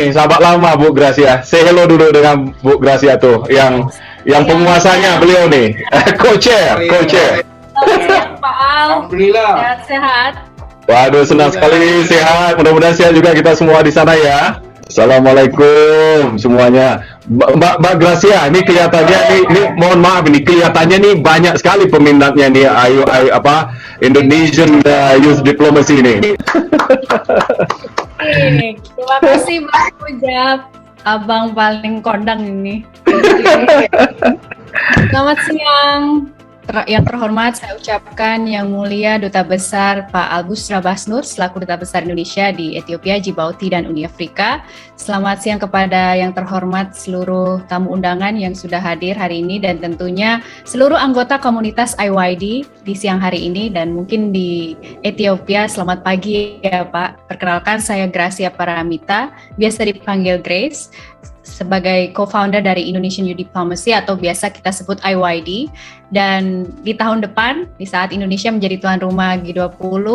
nih, sahabat lama Bu Gracia. Say hello dulu dengan Bu Gracia tuh, yang penguasanya beliau nih, co-chair. Pak Al. Alhamdulillah. Sehat-sehat. Waduh, senang sekali sehat. Mudah-mudahan sehat juga kita semua di sana ya. Assalamualaikum semuanya. Mbak Gracia, ini kelihatannya ini mohon maaf ini kelihatannya nih banyak sekali peminatnya nih Indonesian Youth Diplomacy ini. Terima kasih Bang Ujab, abang paling kondang ini. Selamat siang. Yang terhormat saya ucapkan yang mulia Duta Besar Pak Al Busra Basnur selaku Duta Besar Indonesia di Ethiopia, Djibouti, dan Uni Afrika. Selamat siang kepada yang terhormat seluruh tamu undangan yang sudah hadir hari ini dan tentunya seluruh anggota komunitas IYD di siang hari ini dan mungkin di Ethiopia. Selamat pagi ya Pak. Perkenalkan saya Gracia Paramita, biasa dipanggil Grace, sebagai co-founder dari Indonesian Youth Diplomacy atau biasa kita sebut IYD. Dan di tahun depan, di saat Indonesia menjadi tuan rumah G20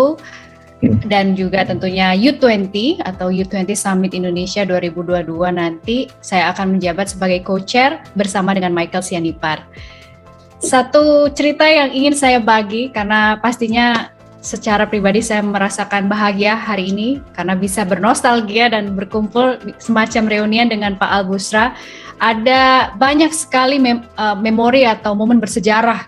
dan juga tentunya U20 atau U20 Summit Indonesia 2022 nanti, saya akan menjabat sebagai co-chair bersama dengan Michael Sianipar. Satu cerita yang ingin saya bagi karena pastinya secara pribadi saya merasakan bahagia hari ini karena bisa bernostalgia dan berkumpul semacam reunian dengan Pak Al Busra. Ada banyak sekali memori atau momen bersejarah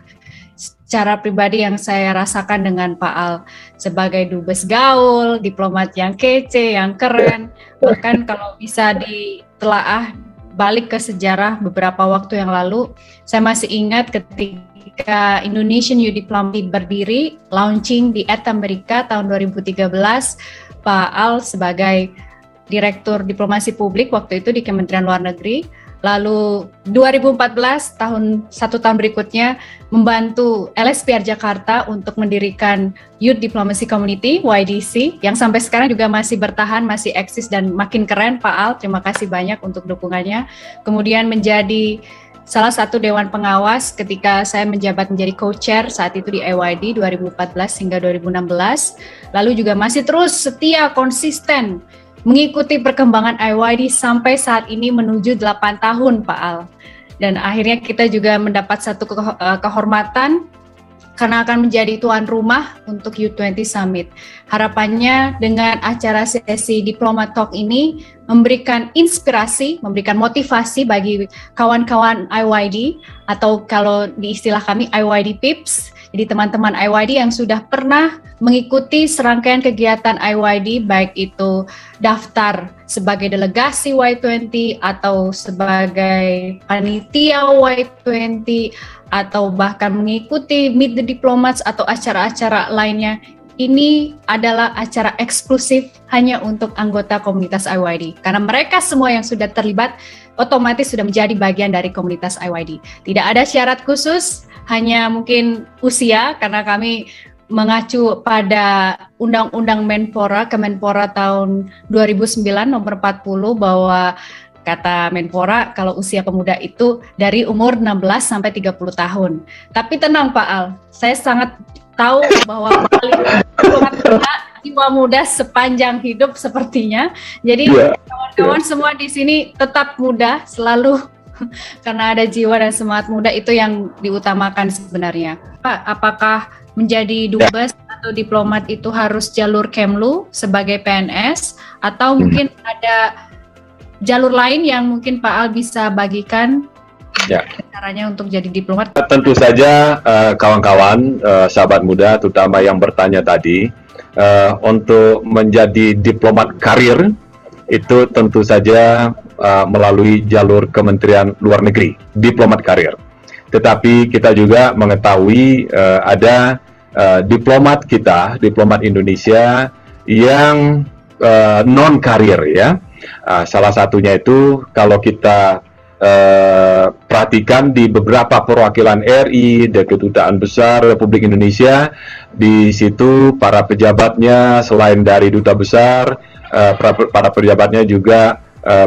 secara pribadi yang saya rasakan dengan Pak Al sebagai dubes gaul, diplomat yang kece, yang keren. Bahkan kalau bisa ditelaah balik ke sejarah beberapa waktu yang lalu, saya masih ingat ketika Indonesian Youth Diplomacy berdiri, launching di Amerika tahun 2013, Pak Al sebagai Direktur Diplomasi Publik waktu itu di Kementerian Luar Negeri. Lalu 2014, satu tahun berikutnya, membantu LSPR Jakarta untuk mendirikan Youth Diplomacy Community, YDC, yang sampai sekarang juga masih bertahan, masih eksis dan makin keren, Pak Al. Terima kasih banyak untuk dukungannya. Kemudian menjadi salah satu Dewan Pengawas ketika saya menjabat menjadi co-chair saat itu di IYD 2014 hingga 2016. Lalu juga masih terus setia, konsisten mengikuti perkembangan IYD sampai saat ini menuju 8 tahun, Pak Al. Dan akhirnya kita juga mendapat satu kehormatan karena akan menjadi tuan rumah untuk U20 Summit. Harapannya dengan acara sesi Diplomat Talk ini memberikan inspirasi, memberikan motivasi bagi kawan-kawan IYD atau kalau di istilah kami IYD Pips. Jadi teman-teman IYD yang sudah pernah mengikuti serangkaian kegiatan IYD, baik itu daftar sebagai delegasi Y20 atau sebagai panitia Y20 atau bahkan mengikuti Meet the Diplomats atau acara-acara lainnya. Ini adalah acara eksklusif hanya untuk anggota komunitas IYD. Karena mereka semua yang sudah terlibat otomatis sudah menjadi bagian dari komunitas IYD. Tidak ada syarat khusus, hanya mungkin usia karena kami mengacu pada Undang-Undang Menpora, Kemenpora tahun 2009 nomor 40 bahwa kata Menpora kalau usia pemuda itu dari umur 16 sampai 30 tahun. Tapi tenang Pak Al, saya sangat tahu bahwa jiwa muda sepanjang hidup sepertinya. Jadi kawan-kawan semua di sini tetap muda selalu karena ada jiwa dan semangat muda itu yang diutamakan sebenarnya. Pak, apakah menjadi dubes atau diplomat itu harus jalur Kemlu sebagai PNS atau mungkin ada jalur lain yang mungkin Pak Al bisa bagikan caranya untuk jadi diplomat? Tentu saja kawan-kawan, sahabat muda, terutama yang bertanya tadi, untuk menjadi diplomat karir itu tentu saja melalui jalur Kementerian Luar Negeri, diplomat karir. Tetapi kita juga mengetahui ada diplomat kita, diplomat Indonesia yang non karir ya. Salah satunya itu kalau kita perhatikan di beberapa perwakilan RI, di Kedutaan Besar Republik Indonesia, di situ para pejabatnya selain dari duta besar, para pejabatnya juga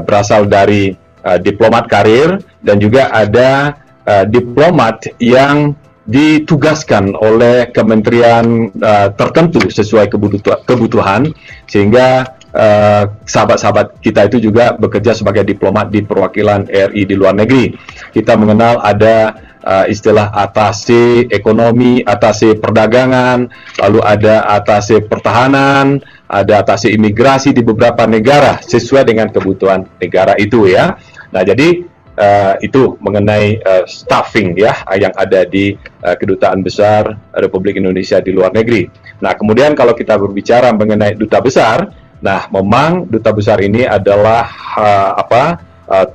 berasal dari diplomat karir dan juga ada diplomat yang ditugaskan oleh kementerian tertentu sesuai kebutuhan, sehingga sahabat-sahabat kita itu juga bekerja sebagai diplomat di perwakilan RI di luar negeri. Kita mengenal ada istilah atase ekonomi, atase perdagangan, lalu ada atase pertahanan, ada atase imigrasi di beberapa negara sesuai dengan kebutuhan negara itu ya. Nah, jadi itu mengenai staffing ya yang ada di Kedutaan Besar Republik Indonesia di luar negeri. Nah, kemudian kalau kita berbicara mengenai duta besar, nah memang duta besar ini adalah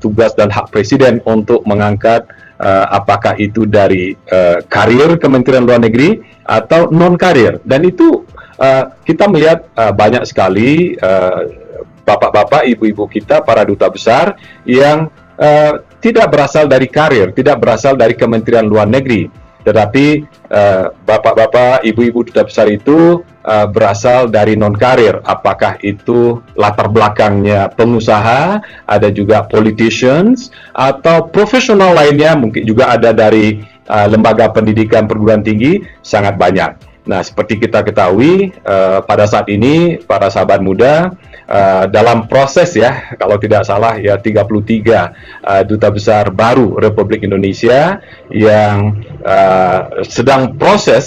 tugas dan hak presiden untuk mengangkat apakah itu dari karir Kementerian Luar Negeri atau non karir. Dan itu kita melihat banyak sekali bapak-bapak, ibu-ibu kita, para duta besar yang tidak berasal dari karir, tidak berasal dari Kementerian Luar Negeri, tetapi bapak-bapak, ibu-ibu duta besar itu berasal dari non-karir. Apakah itu latar belakangnya pengusaha, ada juga politicians, atau profesional lainnya, mungkin juga ada dari lembaga pendidikan perguruan tinggi, sangat banyak. Nah, seperti kita ketahui, pada saat ini, para sahabat muda, dalam proses ya, kalau tidak salah ya 33 duta besar baru Republik Indonesia yang sedang proses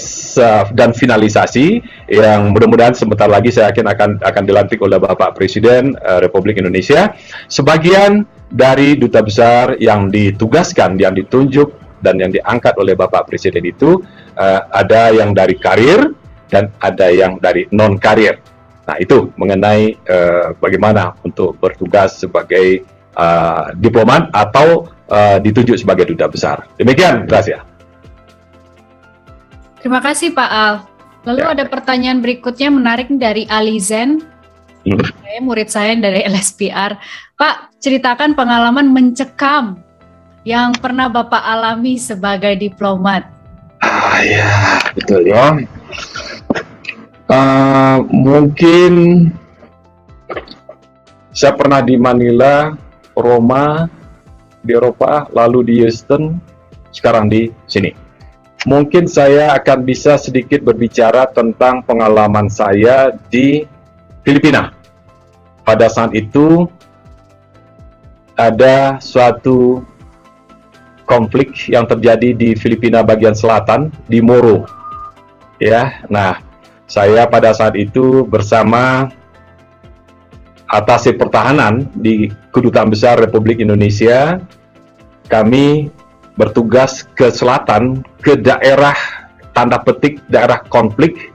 dan finalisasi, yang mudah-mudahan sebentar lagi saya yakin akan dilantik oleh Bapak Presiden Republik Indonesia. Sebagian dari duta besar yang ditugaskan, yang ditunjuk dan yang diangkat oleh Bapak Presiden itu ada yang dari karir dan ada yang dari non karir. Nah, itu mengenai bagaimana untuk bertugas sebagai diplomat atau ditunjuk sebagai duta besar. Demikian, Gracia. Terima kasih Pak Al. Lalu ada pertanyaan berikutnya menarik dari Alizen. Saya murid saya dari LSPR. Pak, ceritakan pengalaman mencekam yang pernah Bapak alami sebagai diplomat. Ya, betul ya. Mungkin saya pernah di Manila, Roma, di Eropa, lalu di Houston, sekarang di sini. Mungkin saya akan bisa sedikit berbicara tentang pengalaman saya di Filipina. Pada saat itu ada suatu konflik yang terjadi di Filipina bagian selatan, di Moro. Ya, nah, saya pada saat itu bersama atase pertahanan di Kedutaan Besar Republik Indonesia, kami bertugas ke selatan, ke daerah tanda petik daerah konflik,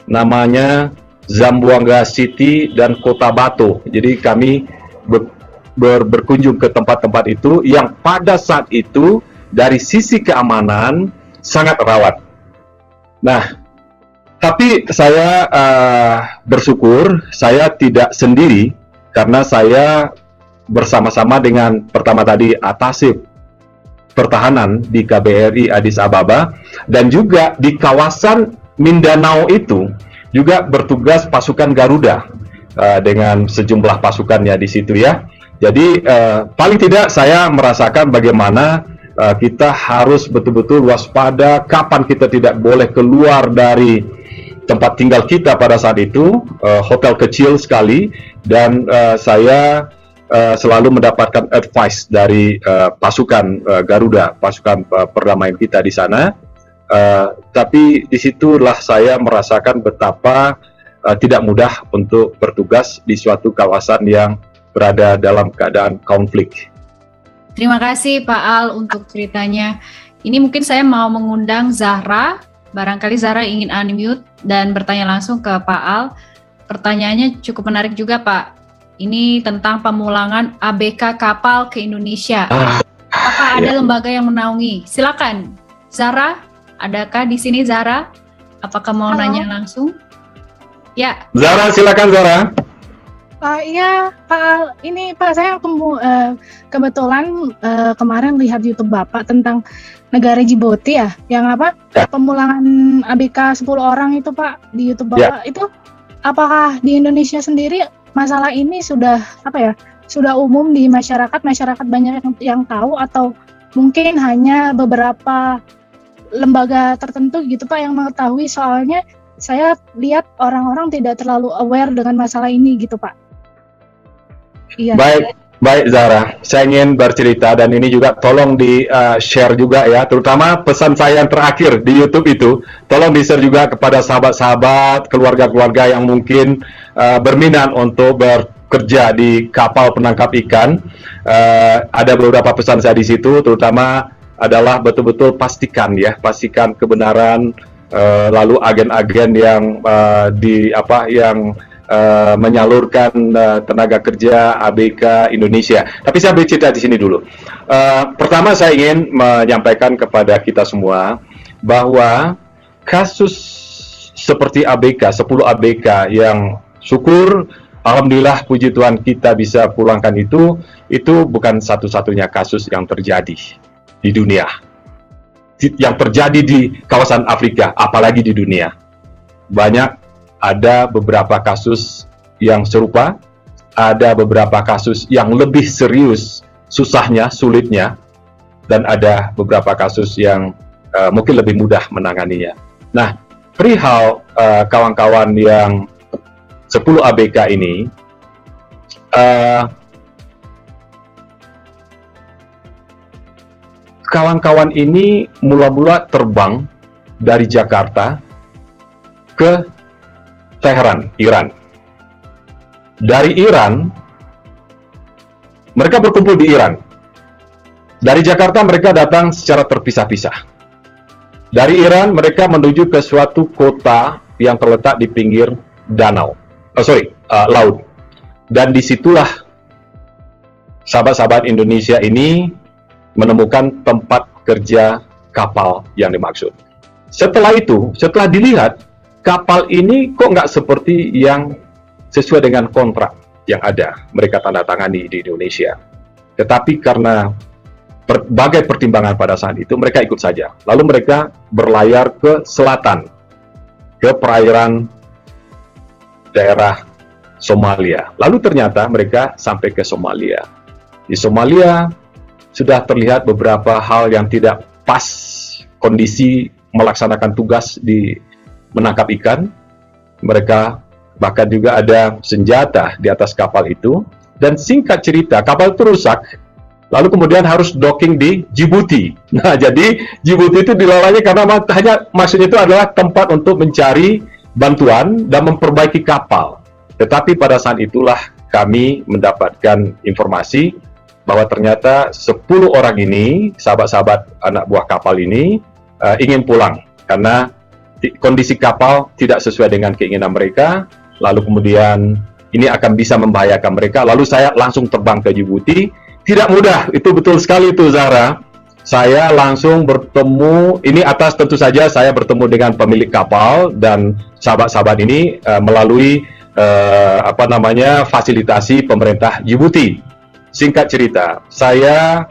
namanya Zamboanga City dan Cotabato. Jadi kami berkunjung ke tempat-tempat itu yang pada saat itu dari sisi keamanan sangat rawan. Nah, tapi saya bersyukur saya tidak sendiri karena saya bersama-sama dengan pertama tadi atase pertahanan di KBRI Addis Ababa, dan juga di kawasan Mindanao itu juga bertugas pasukan Garuda dengan sejumlah pasukannya di situ ya. Jadi paling tidak saya merasakan bagaimana kita harus betul-betul waspada kapan kita tidak boleh keluar dari tempat tinggal kita pada saat itu, hotel kecil sekali, dan saya selalu mendapatkan advice dari pasukan Garuda, pasukan perdamaian kita di sana. Tapi disitulah saya merasakan betapa tidak mudah untuk bertugas di suatu kawasan yang berada dalam keadaan konflik. Terima kasih Pak Al untuk ceritanya. Ini mungkin saya mau mengundang Zahra. Barangkali Zahra ingin unmute dan bertanya langsung ke Pak Al. Pertanyaannya cukup menarik juga Pak. Ini tentang pemulangan ABK kapal ke Indonesia. Apakah ada lembaga yang menaungi? Silakan, Zahra. Adakah di sini Zahra? Apakah mau nanya langsung? Ya. Zahra, silakan Zahra. Iya, Pak Al. Ini Pak, saya kebetulan kemarin lihat YouTube Bapak tentang negara Djibouti ya, yang apa? Ya. Pemulangan ABK 10 orang itu Pak di YouTube Bapak. Ya. Itu apakah di Indonesia sendiri masalah ini sudah sudah umum di masyarakat banyak yang tahu, atau mungkin hanya beberapa lembaga tertentu gitu Pak yang mengetahui? Soalnya saya lihat orang-orang tidak terlalu aware dengan masalah ini gitu Pak. Iya. Baik Zahra, saya ingin bercerita dan ini juga tolong di-share juga ya, terutama pesan saya yang terakhir di YouTube itu, tolong di-share juga kepada sahabat-sahabat, keluarga-keluarga yang mungkin berminat untuk bekerja di kapal penangkap ikan. Ada beberapa pesan saya di situ, terutama adalah betul-betul pastikan kebenaran, lalu agen-agen yang menyalurkan tenaga kerja ABK Indonesia. Tapi saya bercerita di sini dulu. Pertama saya ingin menyampaikan kepada kita semua bahwa kasus seperti ABK, 10 ABK yang syukur, alhamdulillah puji Tuhan kita bisa pulangkan itu bukan satu-satunya kasus yang terjadi di dunia. Yang terjadi di kawasan Afrika, apalagi di dunia. Ada beberapa kasus yang serupa, ada beberapa kasus yang lebih serius susahnya, sulitnya, dan ada beberapa kasus yang mungkin lebih mudah menanganinya. Nah, perihal kawan-kawan yang 10 ABK ini, kawan-kawan ini mula-mula terbang dari Jakarta ke Teheran, Iran. Dari Iran, mereka berkumpul di Iran. Dari Jakarta mereka datang secara terpisah-pisah. Dari Iran mereka menuju ke suatu kota yang terletak di pinggir laut. Dan disitulah sahabat-sahabat Indonesia ini menemukan tempat kerja kapal yang dimaksud. Setelah dilihat, kapal ini kok nggak seperti yang sesuai dengan kontrak yang ada mereka tanda tangani di Indonesia. Tetapi karena berbagai pertimbangan pada saat itu, mereka ikut saja. Lalu mereka berlayar ke selatan, ke perairan daerah Somalia. Lalu ternyata mereka sampai ke Somalia. Di Somalia sudah terlihat beberapa hal yang tidak pas kondisi melaksanakan tugas di menangkap ikan. Mereka bahkan juga ada senjata di atas kapal itu, dan singkat cerita kapal itu rusak, lalu kemudian harus docking di Djibouti. Nah, jadi Djibouti itu dilolanya karena maksudnya itu adalah tempat untuk mencari bantuan dan memperbaiki kapal. Tetapi pada saat itulah kami mendapatkan informasi bahwa ternyata 10 orang ini, sahabat-sahabat anak buah kapal ini, ingin pulang karena kondisi kapal tidak sesuai dengan keinginan mereka, lalu kemudian ini akan bisa membahayakan mereka. Lalu saya langsung terbang ke Djibouti. Tidak mudah, itu betul sekali itu Zahra. Saya langsung bertemu, ini atas tentu saja saya bertemu dengan pemilik kapal dan sahabat-sahabat ini melalui fasilitasi pemerintah Djibouti. Singkat cerita, saya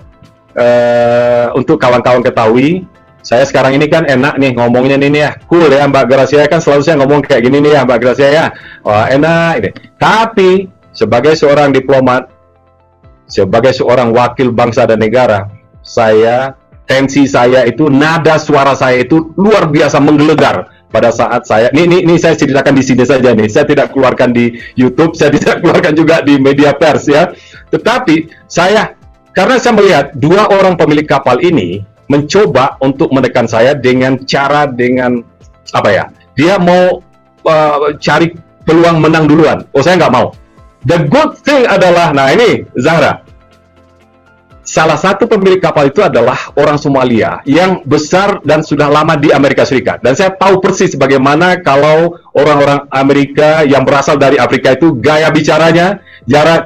untuk kawan-kawan ketahui, saya sekarang ini kan enak nih ngomongnya nih ya, cool ya Mbak Gracia, kan selalu saya ngomong kayak gini nih ya Mbak Gracia ya, wah enak ini. Tapi sebagai seorang diplomat, sebagai seorang wakil bangsa dan negara, tensi saya itu, nada suara saya itu luar biasa menggelegar pada saat saya, ini saya ceritakan di sini saja nih, saya tidak keluarkan di YouTube, saya tidak keluarkan juga di media pers ya. Tetapi karena saya melihat 2 orang pemilik kapal ini mencoba untuk menekan saya dia mau cari peluang menang duluan. Oh, saya nggak mau. The good thing adalah, nah ini Zahra, salah satu pemilik kapal itu adalah orang Somalia yang besar dan sudah lama di Amerika Serikat. Dan saya tahu persis bagaimana kalau orang-orang Amerika yang berasal dari Afrika itu gaya bicaranya,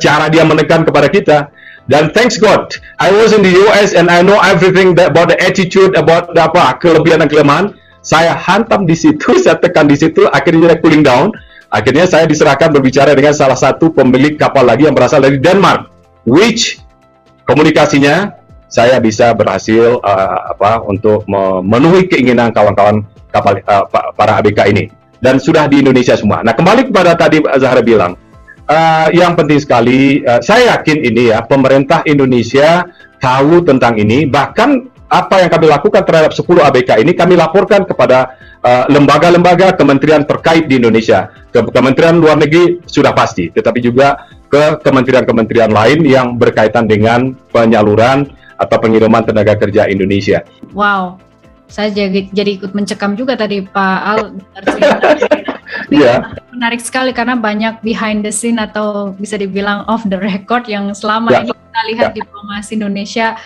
cara dia menekan kepada kita. Dan thanks God, I was in the US and I know everything about the attitude, about kelebihan dan kelemahan. Saya hantam di situ, saya tekan di situ, akhirnya dia cooling down. Akhirnya saya diserahkan berbicara dengan salah satu pemilik kapal lagi yang berasal dari Denmark, which komunikasinya saya bisa berhasil untuk memenuhi keinginan kawan-kawan kapal para ABK ini, dan sudah di Indonesia semua. Nah, kembali kepada tadi Zahra bilang, yang penting sekali, saya yakin ini ya, pemerintah Indonesia tahu tentang ini. Bahkan apa yang kami lakukan terhadap 10 ABK ini, kami laporkan kepada lembaga-lembaga kementerian terkait di Indonesia. Kementerian Luar Negeri sudah pasti, tetapi juga ke kementerian-kementerian lain yang berkaitan dengan penyaluran atau pengiriman tenaga kerja Indonesia. Wow, saya jadi ikut mencekam juga tadi Pak Al. Iya. Menarik sekali karena banyak behind the scene atau bisa dibilang off the record yang selama ini kita lihat diplomasi Indonesia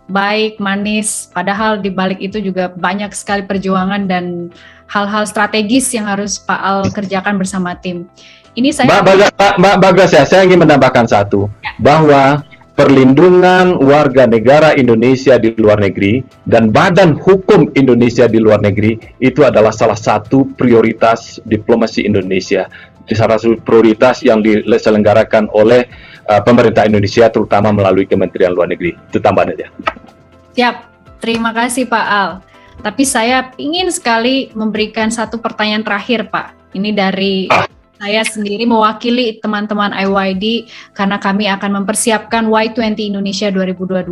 baik, manis, padahal di balik itu juga banyak sekali perjuangan dan hal-hal strategis yang harus Pak Al kerjakan bersama tim. Ini saya Mbak Bagas ya, saya ingin menambahkan satu, bahwa perlindungan warga negara Indonesia di luar negeri dan badan hukum Indonesia di luar negeri itu adalah salah satu prioritas diplomasi Indonesia. Salah satu prioritas yang diselenggarakan oleh pemerintah Indonesia, terutama melalui Kementerian Luar Negeri. Itu tambahan aja. Siap, terima kasih Pak Al. Tapi saya ingin sekali memberikan satu pertanyaan terakhir Pak. Ini dari saya sendiri mewakili teman-teman IYD karena kami akan mempersiapkan Y20 Indonesia 2022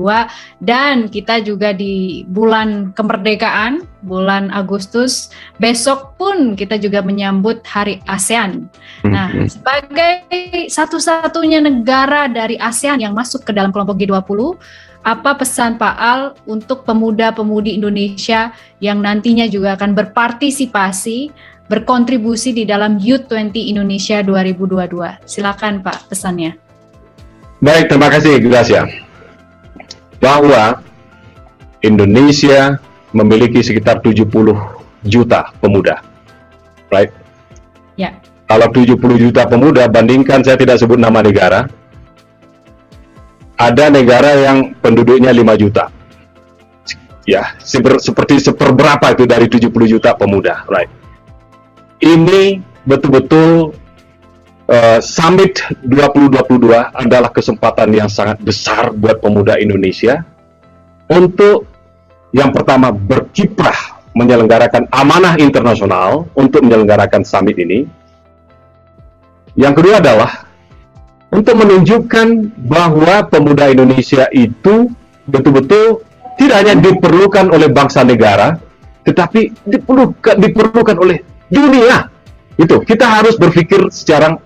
dan kita juga di bulan kemerdekaan, bulan Agustus, besok pun kita juga menyambut Hari ASEAN. Nah, sebagai satu-satunya negara dari ASEAN yang masuk ke dalam kelompok G20, apa pesan Pak Al untuk pemuda-pemudi Indonesia yang nantinya juga akan berpartisipasi, berkontribusi di dalam Youth20 Indonesia 2022. Silakan Pak pesannya. Baik, terima kasih Gracia. Bahwa Indonesia memiliki sekitar 70 juta pemuda. Right? Ya. Kalau 70 juta pemuda, bandingkan, saya tidak sebut nama negara. Ada negara yang penduduknya 5 juta. Ya, seperti seperberapa itu dari 70 juta pemuda, right? Ini betul-betul Summit 2022 adalah kesempatan yang sangat besar buat pemuda Indonesia untuk yang pertama berkiprah menyelenggarakan amanah internasional untuk menyelenggarakan summit ini. Yang kedua adalah untuk menunjukkan bahwa pemuda Indonesia itu betul-betul tidak hanya diperlukan oleh bangsa negara, tetapi diperlukan oleh dunia. Itu kita harus berpikir sekarang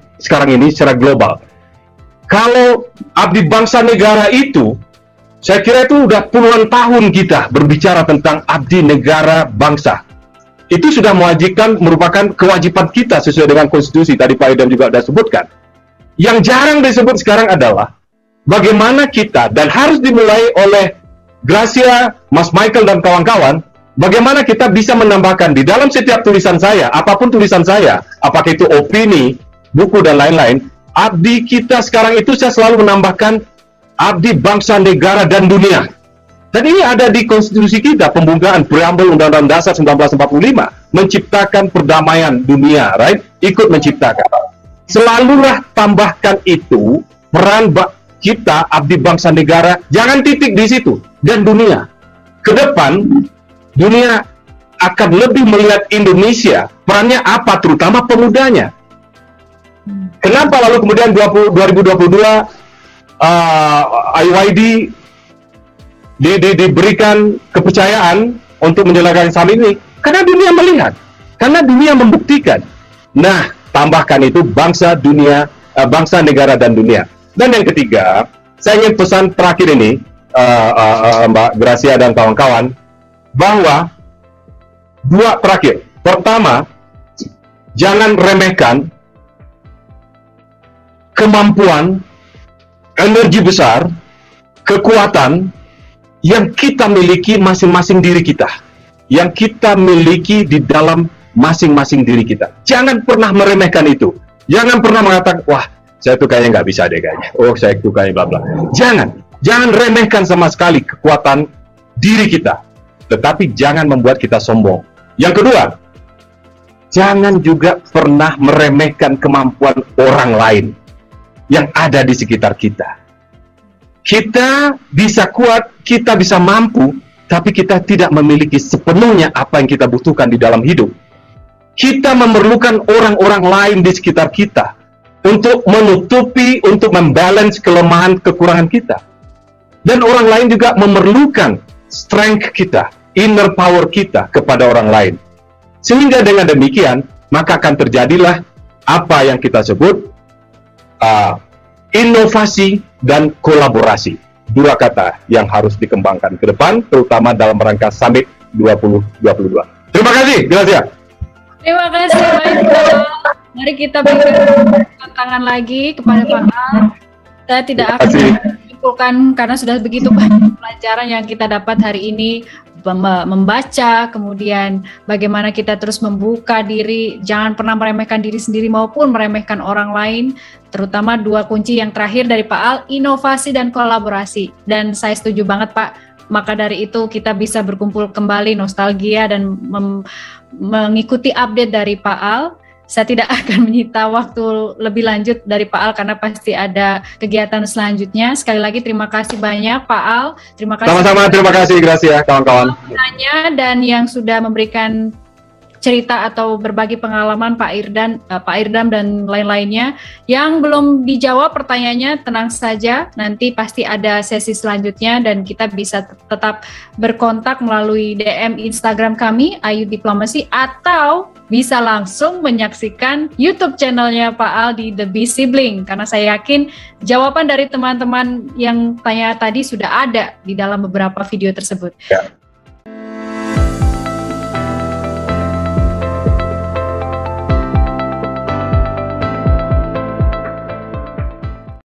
ini secara global. Kalau abdi bangsa negara itu, saya kira itu udah puluhan tahun kita berbicara tentang abdi negara bangsa. Itu sudah merupakan kewajiban kita sesuai dengan konstitusi. Tadi Pak Idam juga sudah sebutkan. Yang jarang disebut sekarang adalah bagaimana kita, dan harus dimulai oleh Gracia, Mas Michael dan kawan-kawan, bagaimana kita bisa menambahkan di dalam setiap tulisan saya, apapun tulisan saya, apakah itu opini, buku dan lain-lain, abdi kita sekarang itu saya selalu menambahkan abdi bangsa, negara, dan dunia. Dan ini ada di konstitusi kita, pembukaan preambel Undang-Undang Dasar 1945, menciptakan perdamaian dunia, right? Ikut menciptakan. Selalulah tambahkan itu, peran kita, abdi bangsa negara, jangan titik di situ, dan dunia. Ke depan, dunia akan lebih melihat Indonesia, perannya apa, terutama pemudanya. Kenapa lalu kemudian 2022 IYD diberikan kepercayaan untuk menyelenggarakan summit ini? Karena dunia melihat, karena dunia membuktikan. Nah, tambahkan itu bangsa, dunia, bangsa, negara, dan dunia. Dan yang ketiga, saya ingin pesan terakhir ini, Mbak Gracia dan kawan-kawan, bahwa dua terakhir. Pertama, jangan remehkan kemampuan, energi besar, kekuatan yang kita miliki masing-masing diri kita, yang kita miliki di dalam masing-masing diri kita. Jangan pernah meremehkan itu. Jangan pernah mengatakan, wah, saya tuh kayaknya nggak bisa deh kayaknya. Oh, saya tuh kayaknya bla bla. Jangan remehkan sama sekali kekuatan diri kita. Tetapi jangan membuat kita sombong. Yang kedua, jangan juga pernah meremehkan kemampuan orang lain yang ada di sekitar kita. Kita bisa kuat, kita bisa mampu, tapi kita tidak memiliki sepenuhnya apa yang kita butuhkan di dalam hidup. Kita memerlukan orang-orang lain di sekitar kita untuk menutupi, untuk membalance kelemahan, kekurangan kita. Dan orang lain juga memerlukan strength kita, inner power kita kepada orang lain. Sehingga dengan demikian, maka akan terjadilah apa yang kita sebut inovasi dan kolaborasi. Dua kata yang harus dikembangkan ke depan, terutama dalam rangka Summit 2022. Terima kasih, Gracia. Terima kasih, baik Pak. Mari kita berikan tantangan lagi kepada Pak Al. Saya tidak akan menyimpulkan karena sudah begitu banyak pelajaran yang kita dapat hari ini, membaca, kemudian bagaimana kita terus membuka diri, jangan pernah meremehkan diri sendiri maupun meremehkan orang lain, terutama dua kunci yang terakhir dari Pak Al, inovasi dan kolaborasi. Dan saya setuju banget Pak, maka dari itu kita bisa berkumpul kembali, nostalgia dan mengikuti update dari Pak Al. Saya tidak akan menyita waktu lebih lanjut dari Pak Al karena pasti ada kegiatan selanjutnya. Sekali lagi terima kasih banyak Pak Al. Terima kasih. Sama-sama, terima kasih Gracia kawan-kawan. Dan yang sudah memberikan cerita atau berbagi pengalaman Pak Irdam dan lain-lainnya. Yang belum dijawab pertanyaannya, tenang saja, nanti pasti ada sesi selanjutnya dan kita bisa tetap berkontak melalui DM Instagram kami, Ayu Diplomasi, atau bisa langsung menyaksikan YouTube channelnya Pak Al di The Bee Sibling, karena saya yakin jawaban dari teman-teman yang tanya tadi sudah ada di dalam beberapa video tersebut. Ya.